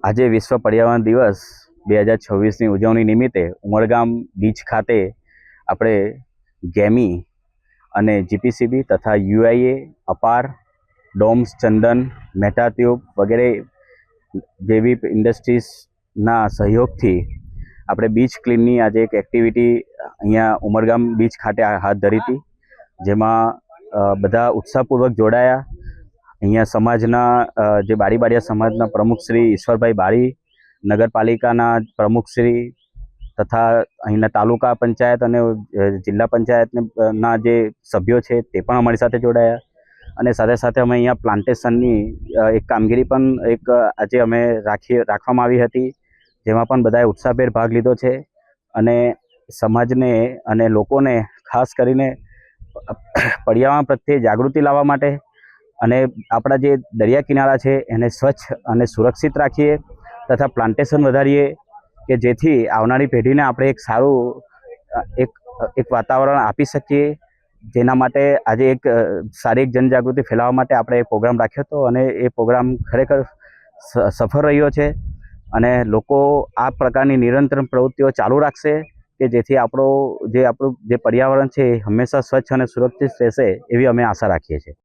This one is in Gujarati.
આજે વિશ્વ પર્યાવરણ દિવસ 2026ની ઉજવણી નિમિત્તે ઉમરગામ બીચ ખાતે આપણે ગેમી અને જીપીસીબી તથા યુઆઈએ, અપાર, ડોમ્સ, ચંદન, મેટા ટ્યુબ વગેરે જેવી ઇન્ડસ્ટ્રીઝના સહયોગથી આપણે બીચ ક્લીનની આજે એક એક્ટિવિટી અહીંયા ઉમરગામ બીચ ખાતે હાથ ધરી હતી, જેમાં બધા ઉત્સાહપૂર્વક જોડાયા। અહીંયા સમાજના જે બારીબાડિયા સમાજના પ્રમુખ શ્રી ઈશ્વરભાઈ બારી, નગરપાલિકાના પ્રમુખ શ્રી તથા અહીંના તાલુકા પંચાયત અને જિલ્લા પંચાયતના જે સભ્યો છે તે પણ અમારી સાથે જોડાયા। અને સાથે સાથે અમે અહીંયા પ્લાન્ટેશનની એક કામગીરી પણ આજે અમે રાખવામાં આવી હતી, જેમાં પણ બધાએ ઉત્સાહભેર ભાગ લીધો છે। અને સમાજને અને લોકોને ખાસ કરીને પર્યાવરણ પ્રત્યે જાગૃતિ લાવવા માટે અને આપણા જે દરિયા કિનારા છે એને સ્વચ્છ અને સુરક્ષિત રાખીએ તથા પ્લાન્ટેશન વધારીએ કે જેથી આવનારી પેઢીને આપણે એક સારું એક વાતાવરણ આપી શકીએ। જેના માટે આજે એક સારી જનજાગૃતિ ફેલાવવા માટે આપણે એક પ્રોગ્રામ રાખ્યો હતો અને એ પ્રોગ્રામ ખરેખર સફળ રહ્યો છે અને લોકો આ પ્રકારની નિરંતર પ્રવૃત્તિઓ ચાલુ રાખશે કે જેથી આપણું જે પર્યાવરણ છે એ હંમેશા સ્વચ્છ અને સુરક્ષિત રહેશે એવી અમે આશા રાખીએ છીએ।